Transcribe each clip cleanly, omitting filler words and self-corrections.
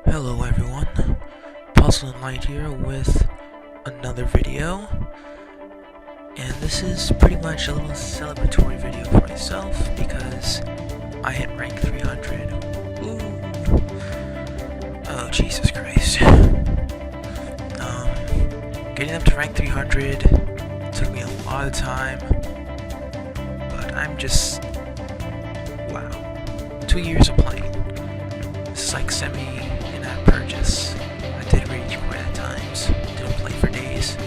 Hello everyone, PuzzleAndLight here with another video, and this is pretty much a little celebratory video for myself because I hit rank 300. Ooh. Oh Jesus Christ. Getting up to rank 300 took me a lot of time, but I'm just, wow, 2 years of playing. This is like semi-in-app purchase. I did rage quite at times, didn't play for days,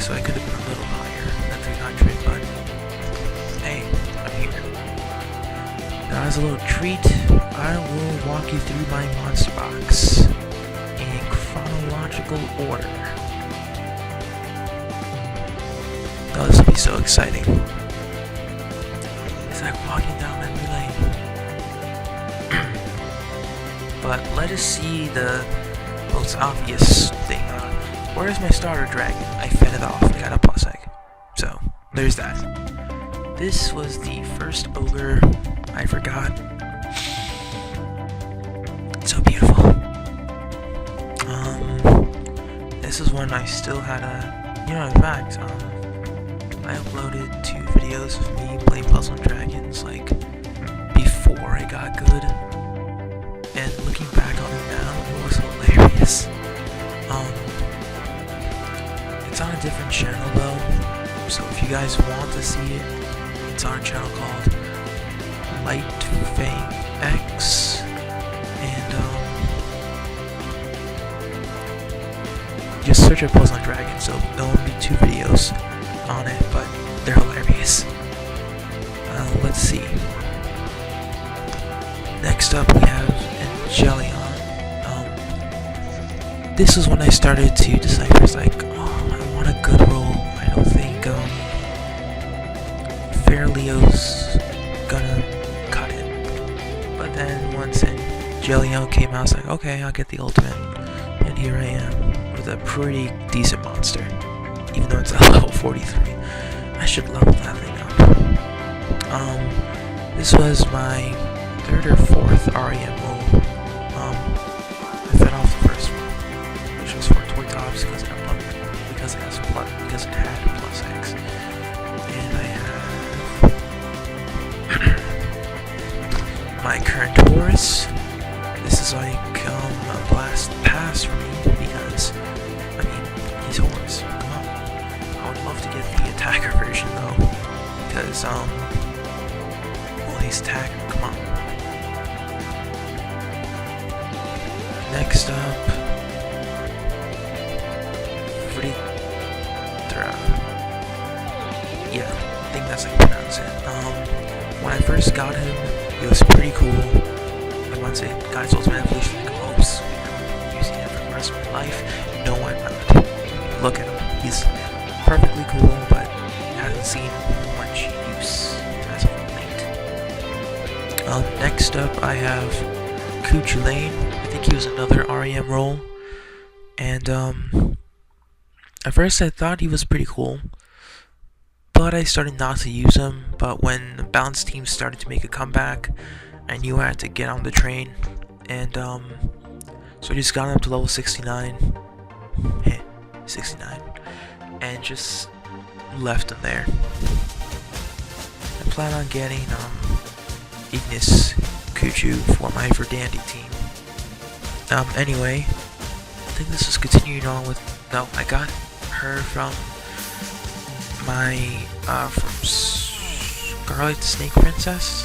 so I could have been a little higher than 300, but hey, I'm here. Now as a little treat, I will walk you through my monster box in chronological order. Oh, this will be so exciting. It's like walking down memory lane. But let us see the most obvious thing. Where's my starter dragon? I fed it off. I got a plus egg. So, there's that. This was the first ogre I forgot. So beautiful. This is when I still had in fact, I uploaded 2 videos of me playing Puzzle and Dragons, like, before I got good. And looking back on it now, it was hilarious. It's on a different channel though, so if you guys want to see it, it's on a channel called Light Fang X, and just search up Puzzle and Dragons, so there'll only be 2 videos on it, but they're hilarious. Let's see. Next up we have Angelion. This is when I started to decipher, it's like, oh, I want a good roll. I don't think Fairleo's gonna cut it. But then once Angelion came out, I was like, okay, I'll get the ultimate. And here I am with a pretty decent monster. Even though it's at level 43. I should level that thing up. This was my 3rd or 4th REM roll. I fed off the first one, which was for Toy Tops because it had plus X. And I have my current Taurus. This is like a blast pass for me because he's Taurus. Come on. I would love to get the attacker version though, because well, he's attacking. Come on. Next up, yeah, I think that's how you pronounce it. When I first got him, he was pretty cool. And once it got his ultimate evolution, I go, oops, I'm using it for the rest of my life. No, I'm not. Look at him. He's perfectly cool, but hasn't seen much use as of late. Next up, I have Lane. I think he was another REM role, and at first I thought he was pretty cool, but I started not to use him. But when the balance team started to make a comeback, I knew I had to get on the train, and so I just got him up to level 69, 69, and just left him there. I plan on getting Ignis Kuchu for my Verdandi team. Anyway, I think this is continuing on with, no, I got her from my, from Scarlet Snake Princess?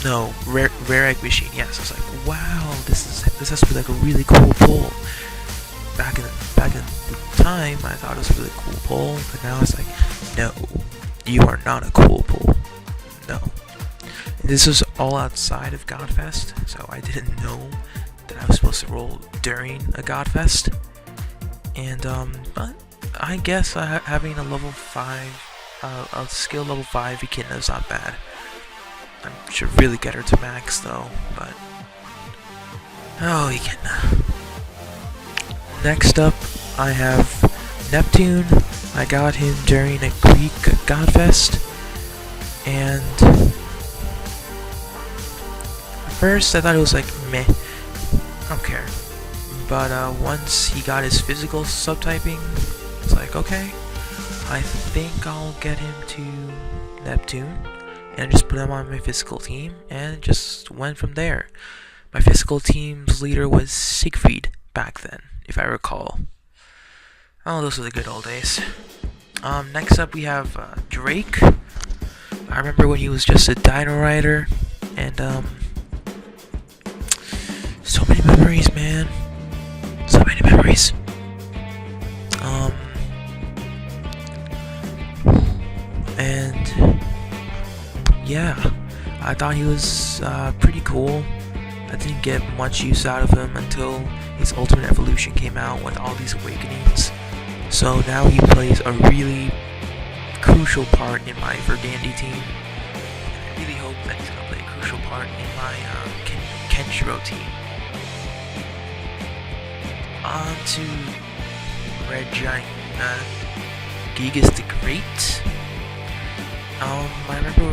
No, Rare Egg Machine, yes. I was like, wow, this has to be like a really cool pull. Back in the time, I thought it was a really cool pull, but now it's like, no, you are not a cool pull. No. This was all outside of Godfest, so I didn't know that I was supposed to roll during a Godfest. And but I guess having a level 5, a skill level 5 Echidna is not bad. I should really get her to max though, but oh, Echidna. Next up, I have Neptune. I got him during a Greek Godfest, and first I thought it was like meh. don't care. But once he got his physical subtyping, it's like, okay, I think I'll get him to Neptune and just put him on my physical team, and it just went from there. My physical team's leader was Siegfried back then, if I recall. Oh, those were the good old days. Next up we have Drake. I remember when he was just a Dino Rider, and so many memories, man. So many memories. And yeah, I thought he was pretty cool. I didn't get much use out of him until his Ultimate Evolution came out with all these awakenings. So now he plays a really crucial part in my Verdandy team. And I really hope that he's gonna play a crucial part in my Kenshiro team. On to Red Giant Gigas the Great. I remember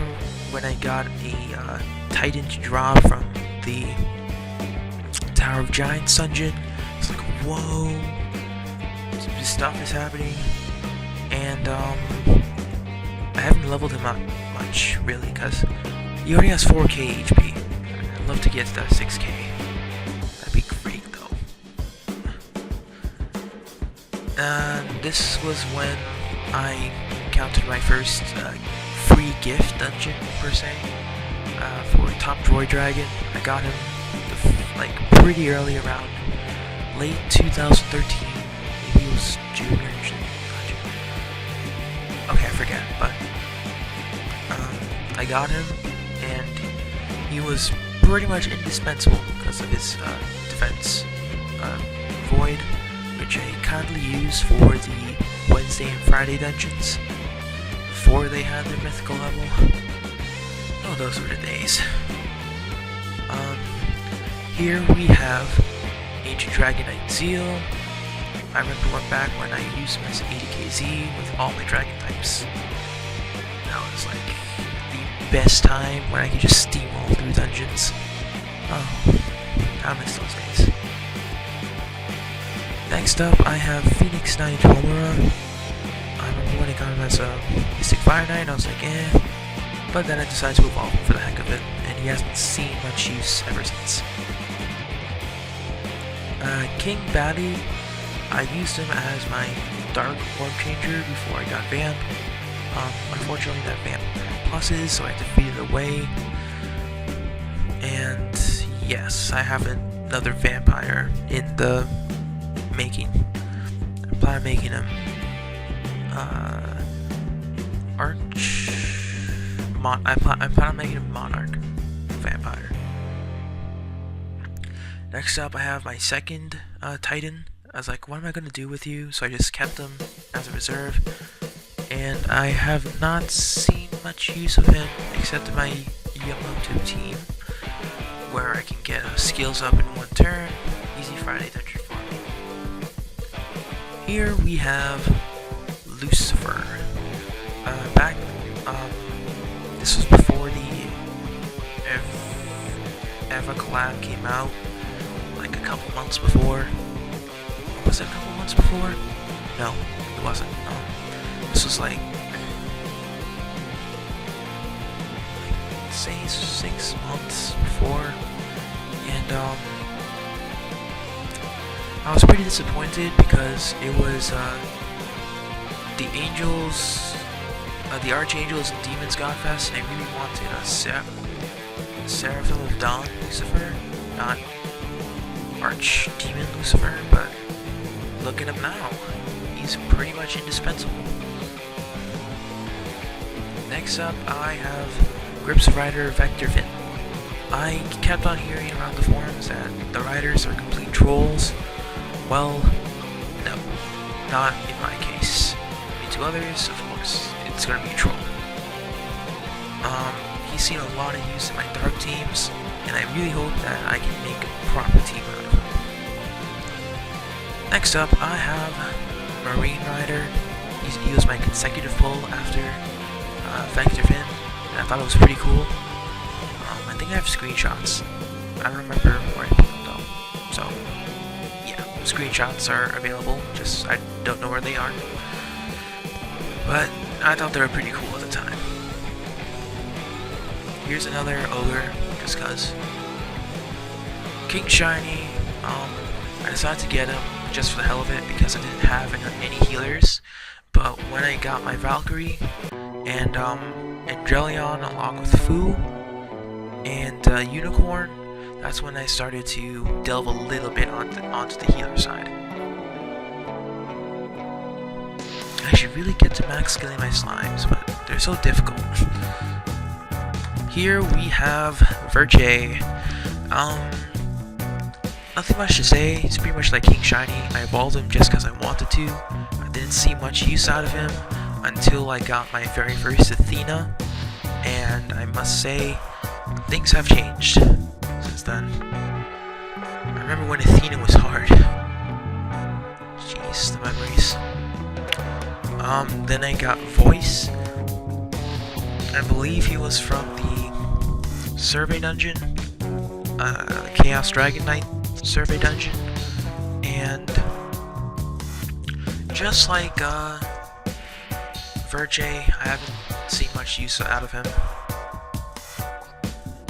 when I got a Titan to drop from the Tower of Giants dungeon. It's like, whoa, this stuff is happening, and I haven't leveled him up much really, because he already has 4k HP. I'd love to get to that 6k. That'd be great though. This was when I encountered my first free gift dungeon per se. For Top Droid Dragon. I got him like pretty early, around late 2013. Maybe it was June or June. Okay, I forget, but I got him, and he was pretty much indispensable because of his defense void, which I kindly use for the Wednesday and Friday dungeons before they had their mythical level. Oh, those were the days. Here we have Ancient Dragonite Zeal. I remember one back when I used him as 80kz with all my dragon types. That was like the best time when I could just steamroll through dungeons. Oh, I miss those days. Next up, I have Phoenix Knight Homura. I remember when I got him as a Mystic Fire Knight, I was like, eh. But then I decided to evolve him for the heck of it, and he hasn't seen much use ever since. King Batty, I used him as my Dark Orb Changer before I got Vamp. Unfortunately that Vamp had pluses, so I defeated it away. And yes, I have another Vampire in the making. I plan on making him I plan on making him Monarch Vampire. Next up, I have my second Titan. I was like, what am I going to do with you? So I just kept him as a reserve. And I have not seen much use of him except in my Yamato team, where I can get skills up in one turn. Easy Friday dungeon for me. Here we have Lucifer. This was before the Eva collab came out, like a couple months before. Was it a couple months before? No, it wasn't. This was like say 6 months before, and I was pretty disappointed because it was the Angels, the Archangels and Demons Godfest, and I really wanted a Seraphim of Dawn Lucifer, not Archdemon Lucifer, but look at him now. He's pretty much indispensable. Next up, I have Grips Rider Vector Fin. I kept on hearing around the forums that the riders are complete trolls. Well, no, not in my case. Maybe to others, of course, it's gonna be a troll. He's seen a lot of use in my dark teams, and I really hope that I can make a proper team out of him. Next up, I have Marine Rider. He was my consecutive pull after Vector Fin, and I thought it was pretty cool. I think I have screenshots. I don't remember where I put them though, so screenshots are available, just I don't know where they are. But I thought they were pretty cool at the time. Here's another ogre, just cause. King Shiny, I decided to get him just for the hell of it because I didn't have any healers. But when I got my Valkyrie and Drelion along with Fu and Unicorn, that's when I started to delve a little bit onto the healer side. I should really get to max skilling my slimes, but they're so difficult. Here we have Verjay. Nothing much to say. He's pretty much like King Shiny. I evolved him just because I wanted to. I didn't see much use out of him until I got my very first Athena, and I must say, things have changed since then. I remember when Athena was hard. Jeez, the memories. Then I got Voice. I believe he was from the Survey Dungeon, Chaos Dragon Knight Survey Dungeon, and just like Verjay, I haven't seen much use out of him.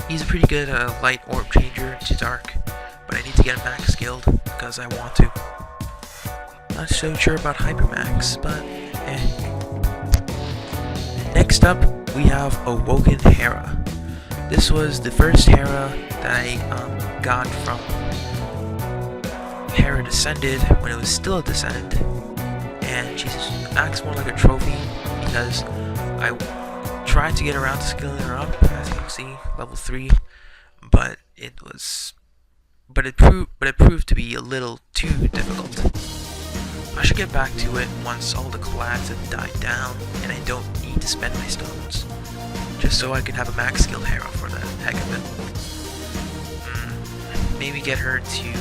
He's a pretty good light orb changer to dark, but I need to get him max skilled because I want to. Not so sure about Hypermax, but eh. Next up, we have Awoken Hera. This was the first Hera that I got from Hera Descended when it was still a Descend, and she acts more like a trophy because I tried to get around to skilling her up, as you can see, level 3, but it proved to be a little too difficult. I should get back to it once all the collabs have died down and I don't need to spend my stones, just so I can have a max skilled Hera for the heck of it. Maybe get her to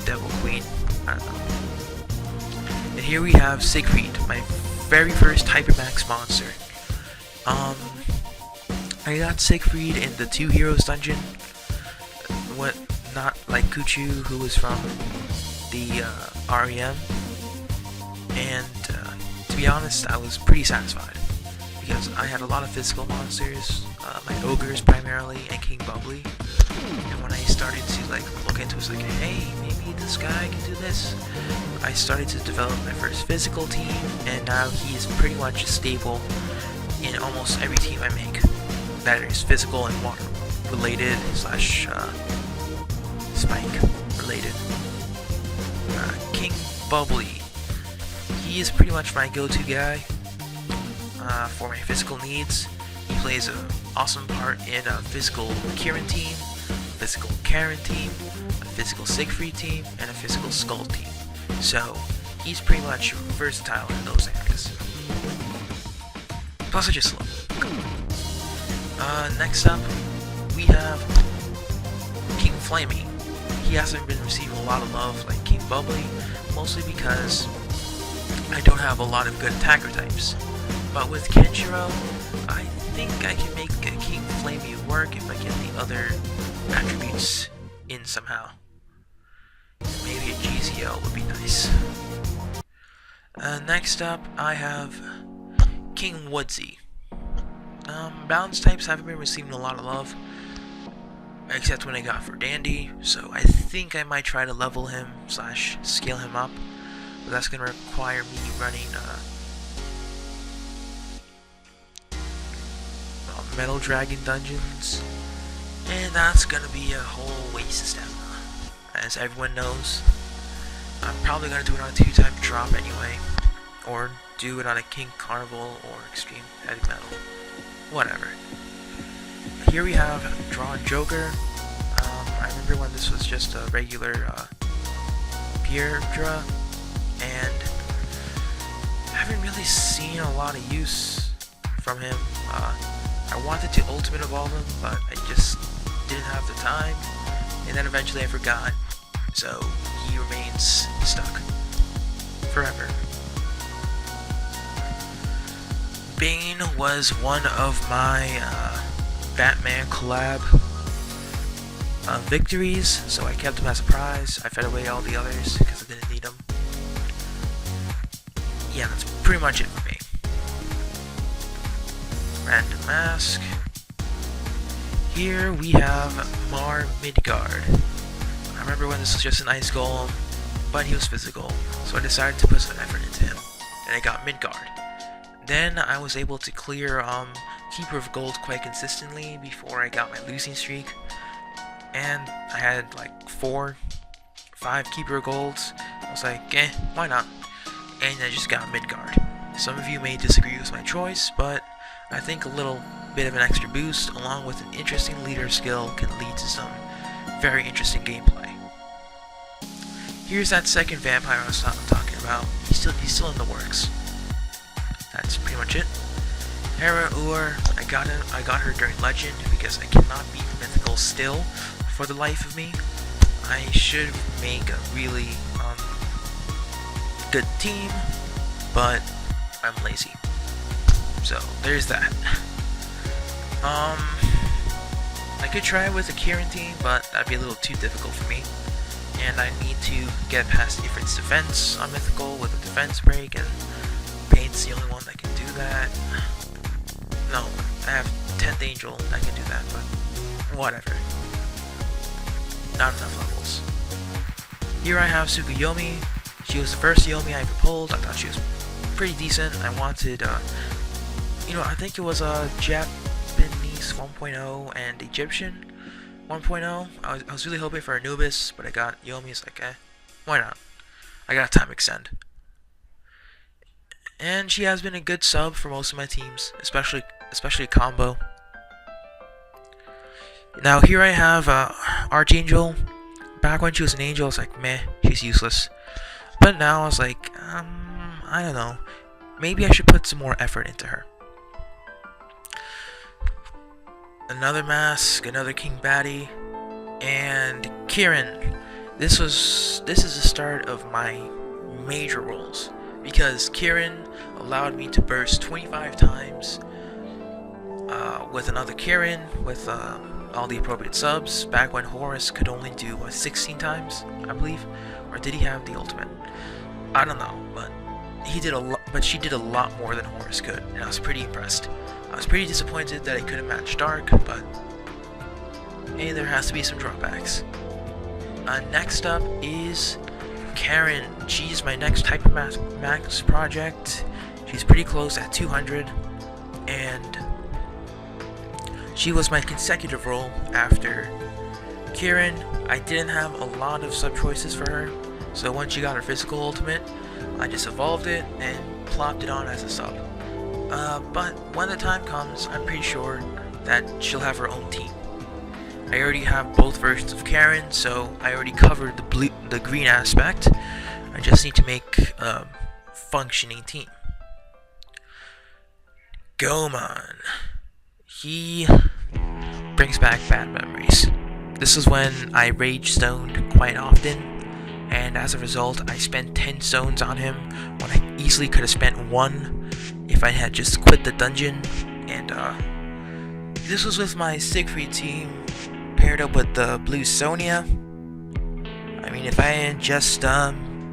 Devil Queen, I don't know. And here we have Siegfried, my very first Hypermax monster. I got Siegfried in the 2 Heroes dungeon, not like Kuchu, who was from the REM, and to be honest, I was pretty satisfied because I had a lot of physical monsters, my ogres primarily, and King Bubbly. And when I started to look into it, like, hey, maybe this guy can do this, I started to develop my first physical team, and now he is pretty much stable in almost every team I make that is physical and water related / spike related. King Bubbly, he is pretty much my go-to guy for my physical needs. He plays an awesome part in a physical Kieran team, a physical Karen team, a physical Siegfried team, and a physical Skull team. So he's pretty much versatile in those areas. Plus I just love him. Next up, we have King Flamey. He hasn't been receiving a lot of love like King Bubbly, mostly because I don't have a lot of good attacker types. But with Kenshiro, I think I can make King Flamey work if I get the other attributes in somehow. Maybe a GZL would be nice. Next up, I have King Woodsy. Balance types haven't been receiving a lot of love, except when I got for Dandy, so I think I might try to level him / scale him up, but that's going to require me running Metal Dragon dungeons, and that's going to be a whole waste of stamina. As everyone knows, I'm probably going to do it on a 2-time drop anyway, or do it on a King Carnival or Extreme Heavy Metal. Whatever. Here we have Drawn Joker. I remember when this was just a regular Pierdra, and I haven't really seen a lot of use from him. I wanted to ultimate evolve him, but I just didn't have the time, and then eventually I forgot, so he remains stuck forever. Bane was one of my Batman collab victories, so I kept them as a prize. I fed away all the others because I didn't need them. Yeah, that's pretty much it for me. Random mask. Here we have Mar Midgard. I remember when this was just an ice golem, but he was physical, so I decided to put some effort into him, and I got Midgard. Then I was able to clear Keeper of Gold quite consistently before I got my losing streak, and I had like 4, 5 Keeper of Golds. I was like, why not? And I just got Midgard. Some of you may disagree with my choice, but I think a little bit of an extra boost along with an interesting leader skill can lead to some very interesting gameplay. Here's that second vampire I was talking about. He's still in the works. That's pretty much it. Hera Ur, I got her during Legend because I cannot beat Mythical still for the life of me. I should make a really good team, but I'm lazy. So there's that. I could try with a Kieran team, but that'd be a little too difficult for me. And I need to get past Ifrit's defense on Mythical with a defense break, and Paint's the only one that can do that. No, I have 10th Angel that can do that, but whatever. Not enough levels. Here I have Tsukuyomi. She was the first Yomi I ever pulled. I thought she was pretty decent. I wanted, I think it was a Japanese 1.0 and Egyptian 1.0. I was really hoping for Anubis, but I got Yomi's like, why not? I got Time Extend. And she has been a good sub for most of my teams, especially combo. Now here I have Archangel. Back when she was an angel, I was like, meh, she's useless. But now I was like, I don't know. Maybe I should put some more effort into her. Another mask, another King Baddie, and Kieran. This is the start of my major roles, because Kieran allowed me to burst 25 times with another Kieran with all the appropriate subs. Back when Horus could only do 16 times, I believe, or did he have the ultimate? I don't know, but he did a lot. But she did a lot more than Horus could, and I was pretty impressed. I was pretty disappointed that I couldn't match Dark, but hey, there has to be some drawbacks. Next up is Karen. She's my next type of max project. She's pretty close at 200, and she was my consecutive role after Kieran. I didn't have a lot of sub choices for her, so once she got her physical ultimate, I just evolved it and plopped it on as a sub. But when the time comes, I'm pretty sure that she'll have her own team. I already have both versions of Karen, so I already covered the green aspect. I just need to make a functioning team. Goemon. He brings back bad memories. This is when I rage stoned quite often, and as a result, I spent 10 stones on him when I easily could have spent 1 if I had just quit the dungeon. And this was with my Siegfried team paired up with the blue Sonia. I mean, if I had just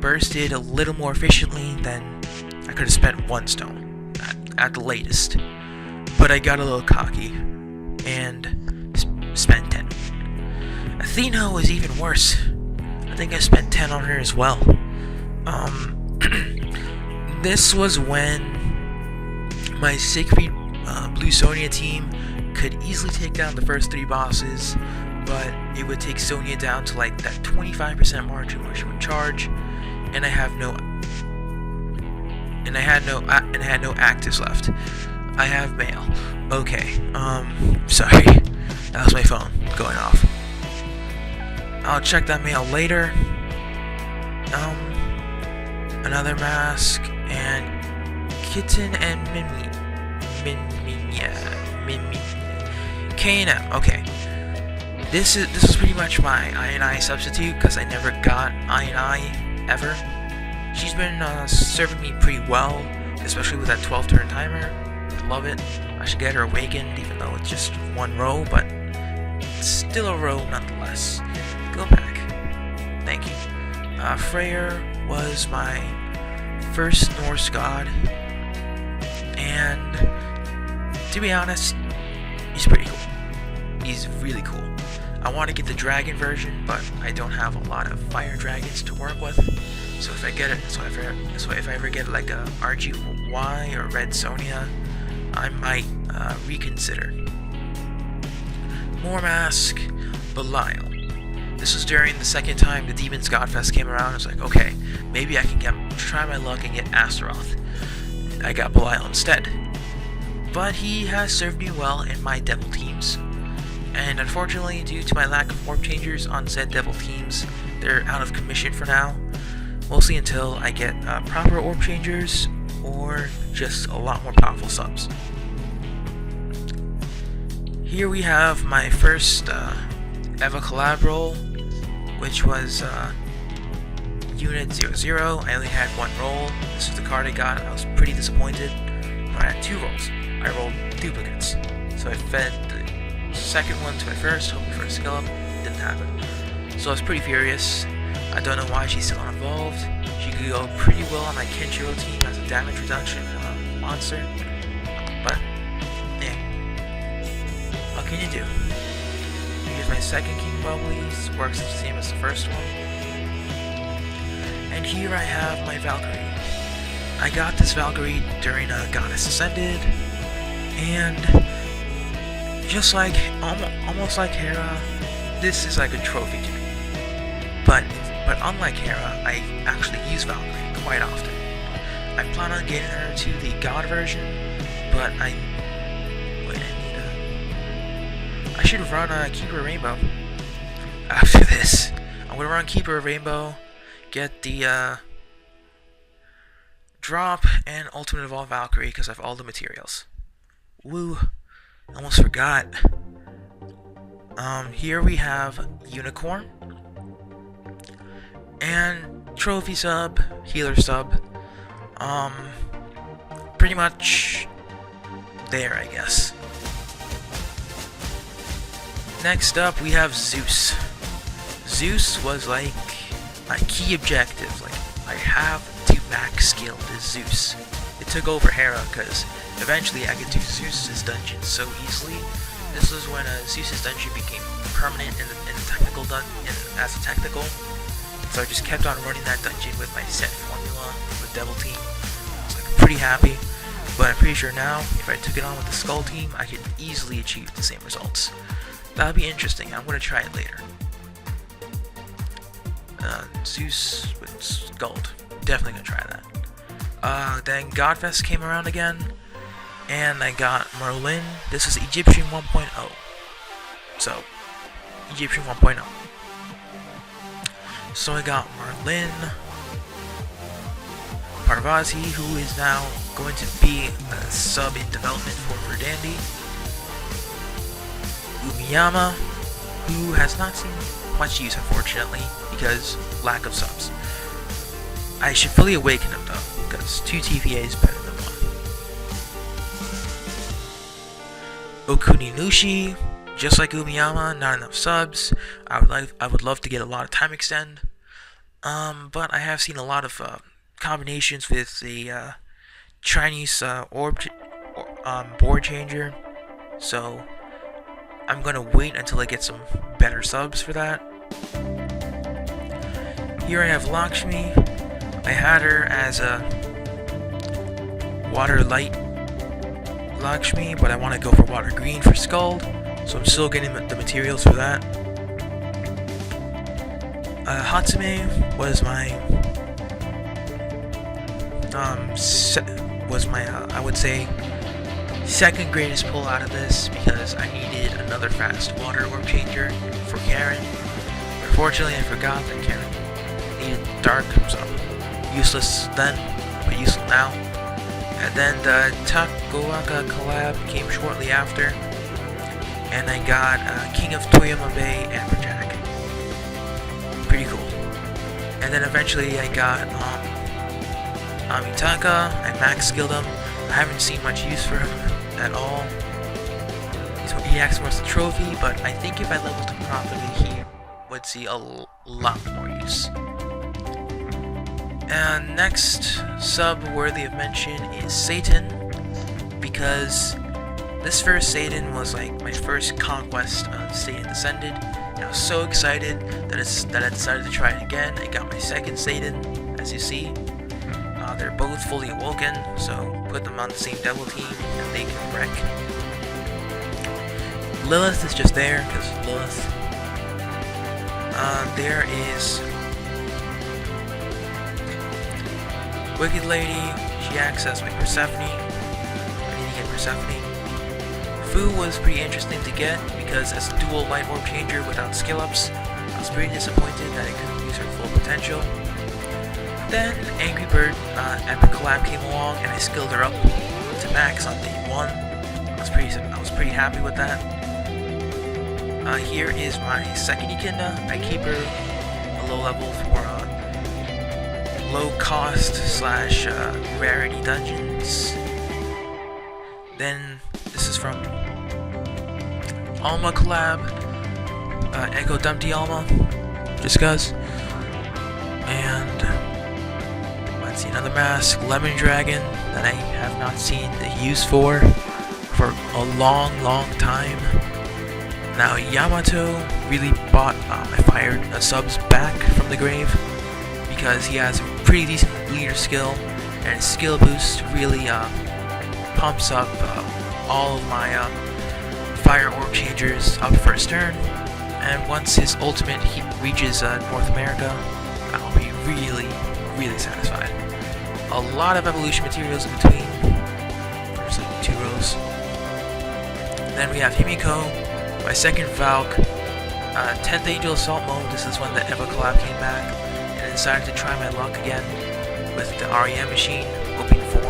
bursted a little more efficiently, then I could have spent 1 stone at the latest. But I got a little cocky and spent 10. Athena was even worse. I think I spent 10 on her as well. This was when my Siegfried Blue Sonia team could easily take down the first 3 bosses, but it would take Sonia down to like that 25% margin where she would charge, and I had no actives left. I have mail. Okay. Sorry. That was my phone going off. I'll check that mail later. Another mask, and Kitten and K&M. Okay. This is pretty much my I&I substitute, because I never got I&I ever. She's been serving me pretty well, especially with that 12-turn timer. I love it. I should get her awakened, even though it's just 1 row, but still a row nonetheless. Go back. Thank you. Freyr was my first Norse god, and to be honest, he's pretty cool. He's really cool. I want to get the dragon version, but I don't have a lot of fire dragons to work with. So if I get it, if I ever get like a RGY or Red Sonia, I might reconsider. More Mask, Belial. This was during the second time the Demon's Godfest came around. I was like, okay, maybe I can try my luck and get Astaroth. I got Belial instead. But he has served me well in my devil teams. And unfortunately, due to my lack of orb changers on said devil teams, they're out of commission for now. We'll see until I get proper orb changers or just a lot more powerful subs. Here we have my first Eva collab roll, which was Unit 00. I only had one roll. This is the card I got. I was pretty disappointed. But I had two rolls. I rolled duplicates. So I fed the second one to my first, hoping for a skill up. Didn't happen. So I was pretty furious. I don't know why she's still uninvolved. She could go pretty well on my Kenshiro team as a damage reduction monster. But, yeah. What can you do? Here's my second King Bubblies. Works the same as the first one. And here I have my Valkyrie. I got this Valkyrie during Goddess Ascended. And just like, almost like Hera, this is like a trophy to me. But unlike Hera, I actually use Valkyrie quite often. I plan on getting her to the God version, but I should run Keeper Rainbow. After this, I'm gonna run Keeper Rainbow, get the drop, and Ultimate Evolve Valkyrie because I have all the materials. Woo! Almost forgot. Here we have Unicorn. And trophy sub, healer sub, pretty much there, I guess. Next up, we have Zeus. Zeus was like my key objective. Like, I have to max skill this Zeus. It took over Hera because eventually I could do Zeus's dungeon so easily. This was when Zeus's dungeon became permanent in the technical as a technical. So I just kept on running that dungeon with my set formula with Devil Team. I was like pretty happy, but I'm pretty sure now, if I took it on with the Skull Team, I could easily achieve the same results. That would be interesting. I'm going to try it later. Zeus with Skuld. Definitely going to try that. Then Godfest came around again, and I got Merlin. This is Egyptian 1.0. So, Egyptian 1.0. So I got Merlin, Parvati, who is now going to be a sub in development for Verdandi, Umiyama, who has not seen much use unfortunately because lack of subs. I should fully awaken him though, because 2 TVA is better than 1. Okuninushi. Just like Umiyama, not enough subs. I would love to get a lot of time extend. But I have seen a lot of combinations with the Chinese board changer. So I'm gonna wait until I get some better subs for that. Here I have Lakshmi. I had her as a water light Lakshmi, but I want to go for water green for Skuld. So I'm still getting the materials for that. Hatsume was my I would say second greatest pull out of this because I needed another fast water orb changer for Karen. Unfortunately, I forgot that Karen needed dark, so useless then, but useful now. And then the Takuwaka collab came shortly after. And I got King of Toyama Bay Amberjack. Pretty cool. And then eventually I got Amitaka. I max skilled him. I haven't seen much use for him at all. he acts towards the trophy, but I think if I leveled him properly, he would see a lot more use. And next sub worthy of mention is Satan, because this first Satan was like my first conquest of Satan Descended, and I was so excited that I decided to try it again. I got my second Satan, as you see. They're both fully awoken, so put them on the same devil team and they can wreck. Lilith is just there, because Lilith. There is Wicked Lady. She acts as my Persephone. I need to get Persephone. Fu was pretty interesting to get, because as a dual light orb changer without skill ups, I was pretty disappointed that I couldn't use her full potential. Then Angry Bird Epic Collab came along and I skilled her up to max on day 1. I was pretty happy with that. Here is my second Echidna. I keep her a low level for low cost / rarity dungeons. Then this is from Alma Collab, Echo Dumpty Alma, just cuz. And let's see, another mask, Lemon Dragon, that I have not seen the use for a long time. Now Yamato really bought my fire subs back from the grave, because he has a pretty decent leader skill, and his skill boost really pumps up all of my fire orb changers up first turn. And once his ultimate reaches North America, I'll be really satisfied. A lot of evolution materials in between. There's like 2 rows. Then we have Himiko, my second Valk, 10th Angel Assault mode. This is when the Eva collab came back, and I decided to try my luck again with the REM machine, hoping for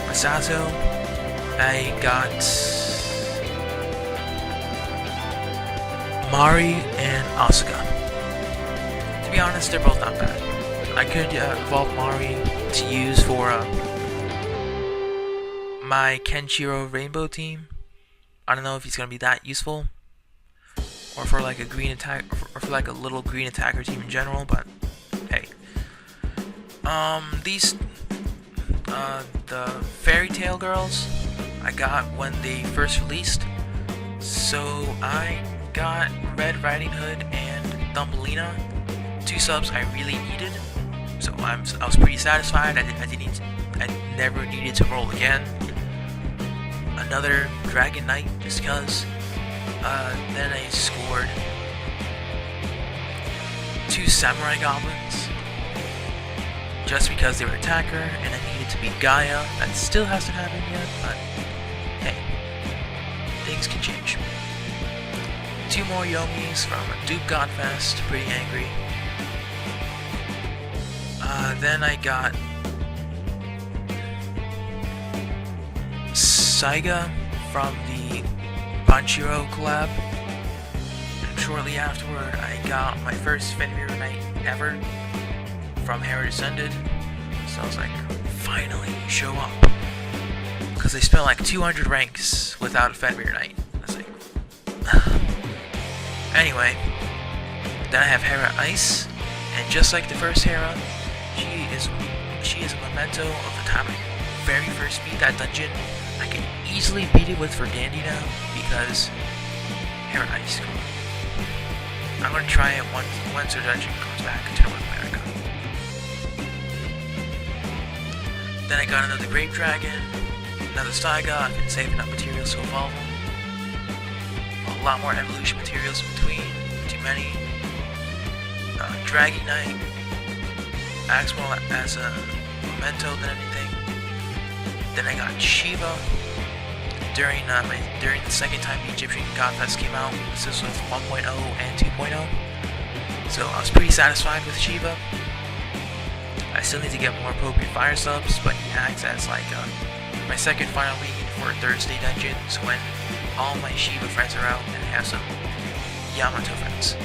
Masato. I got Mari and Asuka. To be honest, they're both not bad. I could evolve Mari to use for my Kenshiro Rainbow team. I don't know if he's gonna be that useful, or for like a green attack, or for like a little green attacker team in general. But hey, the Fairy Tail girls I got when they first released. So I got Red Riding Hood and Thumbelina, 2 subs I really needed. So I was pretty satisfied. I never needed to roll again. Another Dragon Knight, just because. Then I scored 2 Samurai Goblins, just because they were attacker, and I needed to beat Gaia. That still hasn't happened yet, but hey, things can change. 2 more Yomis from Duke Godfest, pretty angry. Then I got Saiga from the Banshiro collab, and shortly afterward I got my first Fenrir Knight ever from Hera Descended. So I was like, finally, you show up. Because I spent like 200 ranks without a Fenrir Knight. I was like, anyway, then I have Hera Ice, and just like the first Hera, she is a memento of the time I very first beat that dungeon. I can easily beat it with Verdandi now, because Hera Ice. I'm gonna try it once her dungeon comes back to North America. Then I got another Grape Dragon, another Saiga. I've been saving up materials to evolve them. A lot more evolution materials in between, too many. Dragon Knight acts more as a memento than anything. Then I got Shiva during the second time the Egyptian Godfest came out. This was with 1.0 and 2.0. So I was pretty satisfied with Shiva. I still need to get more appropriate fire subs, but he acts as like my second final lead for Thursday dungeons when all my Shiva friends are out and I have some Yamato friends.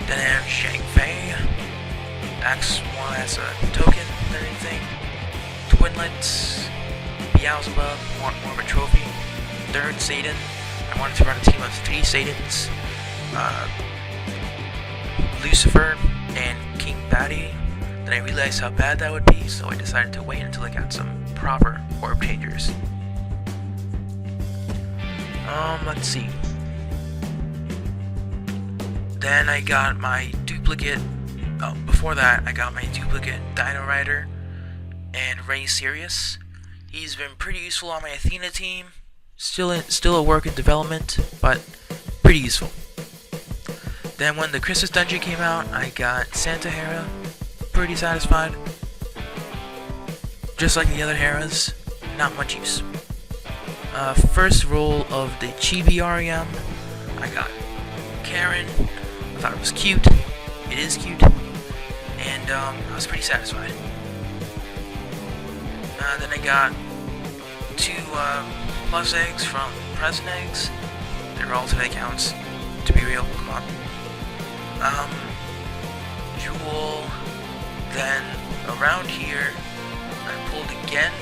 Then I have Shang Fei. Acts more as a token than anything. Twinlet, Beelzebub, more of a trophy. Third, Satan. I wanted to run a team of 3 Satans. Lucifer and King Batty. Then I realized how bad that would be, so I decided to wait until I got some proper orb changers. Let's see. Then I got my duplicate. Oh, before that, I got my duplicate Dino Rider and Ray Sirius. He's been pretty useful on my Athena team. Still a work in development, but pretty useful. Then when the Christmas dungeon came out, I got Santa Hera. Pretty satisfied. Just like the other Heras, not much use. First roll of the Chibi REM, I got Karen. I thought it was cute. It is cute. And I was pretty satisfied. Then I got 2 plus eggs from present eggs. They're alternate accounts, to be real, come on. Jewel. Then around here, I pulled again,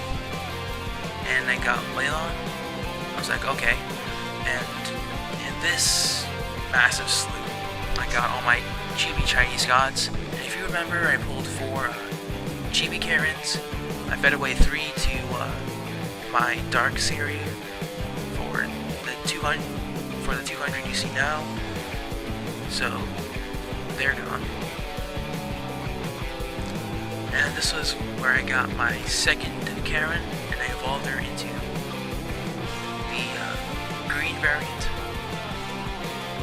and I got Leylon. I was like, okay. And in this massive slew, I got all my Chibi Chinese gods. And if you remember, I pulled 4 Chibi Karens. I fed away 3 to my Dark series for the 200 you see now. So they're gone. And this was where I got my second Karen, and I evolved her into the green variant.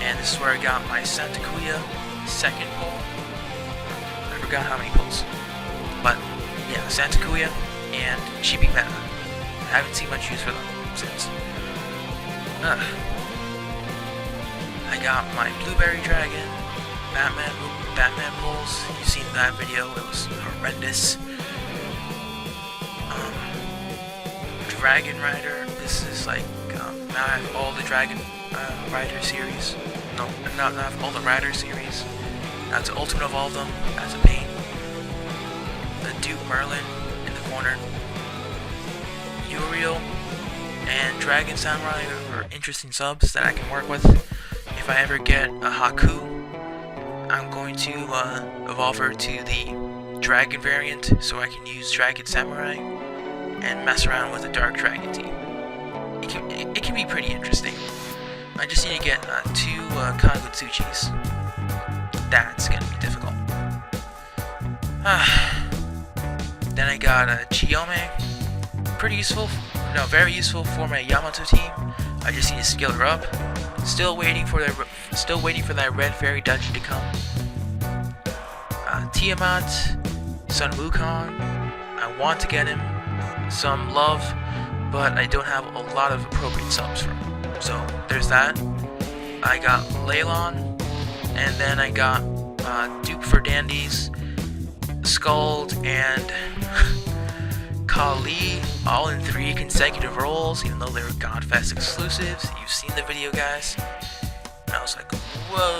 And this is where I got my Santa Kuya second pull. I forgot how many pulls. But yeah, Santa Kuya and Chibi Meta. I haven't seen much use for them since. I got my Blueberry Dragon, Batman pulls. You've seen that video, it was horrendous. Dragon Rider, this is like, now I have all the Dragon Rider series. No, not all the Rider series. Now to Ultimate Evolve them, that's a pain. The Duke Merlin in the corner. Uriel and Dragon Samurai are interesting subs that I can work with. If I ever get a Haku, I'm going to evolve her to the Dragon variant so I can use Dragon Samurai and mess around with the Dark Dragon team. It can be pretty interesting. I just need to get 2 Kangutsuchis. That's gonna be difficult. Then I got a Chiyome. Pretty useful. No, very useful for my Yamato team. I just need to skill her up. Still waiting for that red fairy dungeon to come. Tiamat, Sun Wukong. I want to get him some love, but I don't have a lot of appropriate subs for him. So there's that. I got Leylon, and then I got Duke for Dandies, Skuld, and Kali, all in 3 consecutive rolls, even though they were Godfest exclusives. You've seen the video, guys. And I was like, whoa.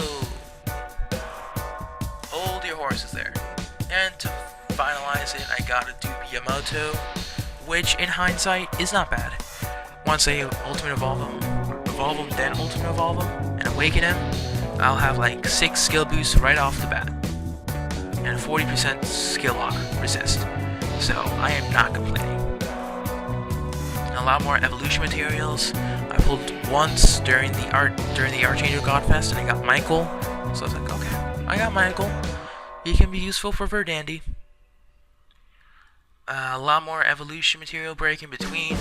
Hold your horses there. And to finalize it, I got a Duke Yamato, which in hindsight is not bad. Once I ultimate evolve him, then ultimate evolve him, and awaken him, I'll have like 6 skill boosts right off the bat. And 40% skill lock resist. So I am not complaining. And a lot more evolution materials. I pulled once during the Archangel Godfest, and I got Michael. So I was like, okay, I got Michael. He can be useful for Verdandi. A lot more evolution material break in between.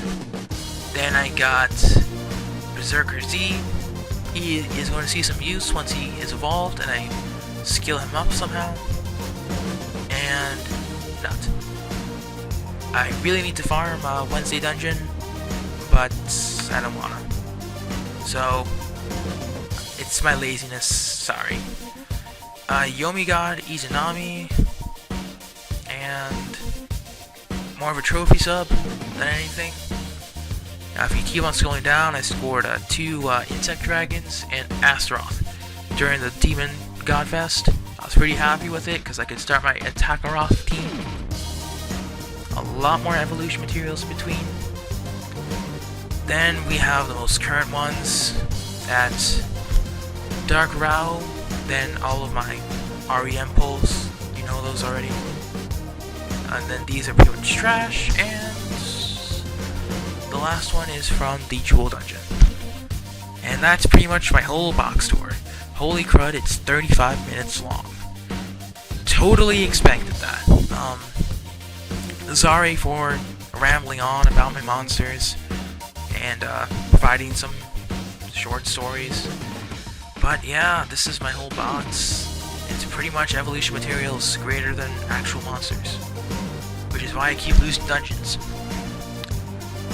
Then I got Berserker Z. He is going to see some use once he is evolved, and I skill him up somehow. And Nut. I really need to farm Wednesday Dungeon, but I don't wanna. So, it's my laziness, sorry. Yomi God, Izanami, and more of a trophy sub than anything. Now, if you keep on scrolling down, I scored 2 Insect Dragons and Astaroth during the Demon Godfest. I was pretty happy with it because I could start my Attackaroth team. a lot more evolution materials in between. Then we have the most current ones, that's Dark Rao, then all of my REM pulls, you know those already. And then these are pretty much trash, and the last one is from the Jewel Dungeon. And that's pretty much my whole box tour. Holy crud, it's 35 minutes long. Totally expected that. Sorry for rambling on about my monsters and providing some short stories. But yeah, this is my whole box. It's pretty much evolution materials greater than actual monsters. Which is why I keep losing dungeons.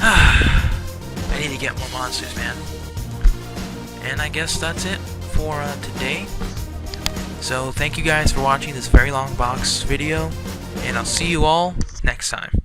I need to get more monsters, man. And I guess that's it for today. So thank you guys for watching this very long box video, and I'll see you all next time.